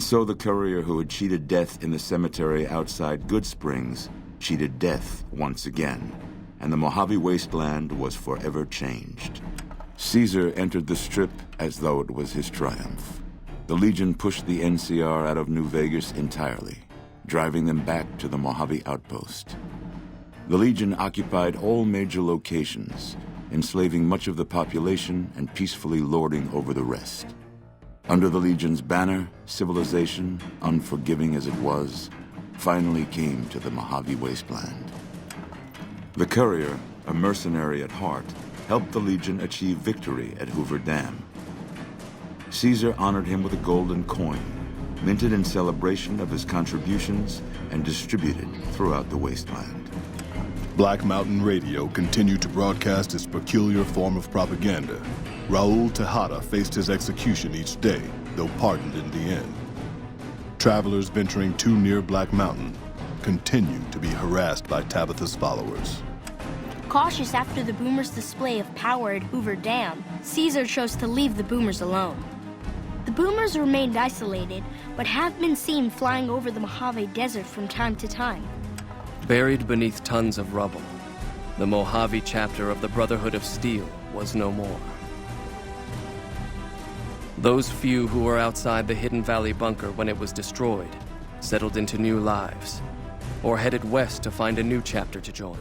And so the courier who had cheated death in the cemetery outside Goodsprings cheated death once again, and the Mojave Wasteland was forever changed. Caesar entered the Strip as though it was his triumph. The Legion pushed the NCR out of New Vegas entirely, driving them back to the Mojave Outpost. The Legion occupied all major locations, enslaving much of the population and peacefully lording over the rest. Under the Legion's banner, civilization, unforgiving as it was, finally came to the Mojave Wasteland. The courier, a mercenary at heart, helped the Legion achieve victory at Hoover Dam. Caesar honored him with a golden coin, minted in celebration of his contributions and distributed throughout the wasteland. Black Mountain Radio continued to broadcast its peculiar form of propaganda. Raul Tejada faced his execution each day, though pardoned in the end. Travelers venturing too near Black Mountain continued to be harassed by Tabitha's followers. Cautious after the Boomers' display of power at Hoover Dam, Caesar chose to leave the Boomers alone. The Boomers remained isolated, but have been seen flying over the Mojave Desert from time to time. Buried beneath tons of rubble, the Mojave chapter of the Brotherhood of Steel was no more. Those few who were outside the Hidden Valley bunker when it was destroyed settled into new lives, or headed west to find a new chapter to join.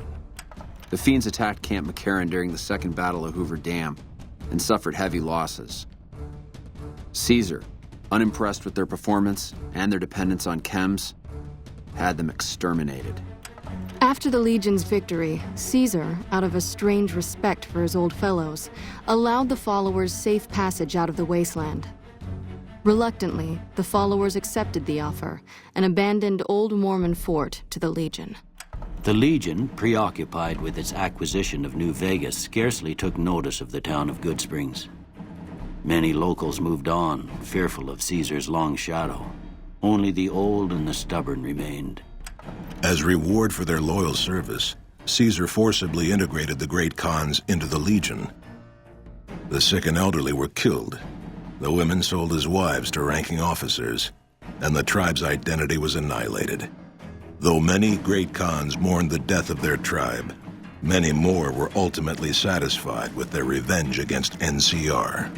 The Fiends attacked Camp McCarran during the Second Battle of Hoover Dam and suffered heavy losses. Caesar, unimpressed with their performance and their dependence on chems, had them exterminated. After the Legion's victory, Caesar, out of a strange respect for his old fellows, allowed the followers safe passage out of the wasteland. Reluctantly, the followers accepted the offer and abandoned Old Mormon Fort to the Legion. The Legion, preoccupied with its acquisition of New Vegas, scarcely took notice of the town of Goodsprings. Many locals moved on, fearful of Caesar's long shadow. Only the old and the stubborn remained. As reward for their loyal service, Caesar forcibly integrated the great Khans into the Legion. The sick and elderly were killed, the women sold as wives to ranking officers, and the tribe's identity was annihilated. Though many great Khans mourned the death of their tribe, many more were ultimately satisfied with their revenge against NCR.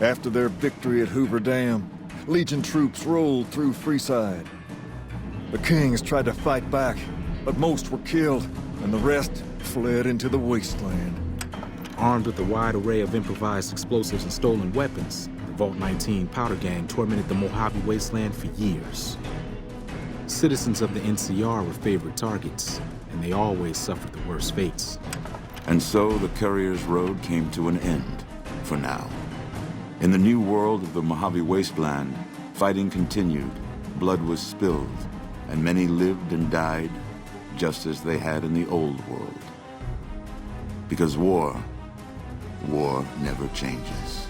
After their victory at Hoover Dam, Legion troops rolled through Freeside. The Kings tried to fight back, but most were killed, and the rest fled into the wasteland. Armed with a wide array of improvised explosives and stolen weapons, the Vault 19 Powder Gang tormented the Mojave Wasteland for years. Citizens of the NCR were favorite targets, and they always suffered the worst fates. And so the courier's road came to an end, for now. In the new world of the Mojave Wasteland, fighting continued, blood was spilled, and many lived and died just as they had in the old world. Because war never changes.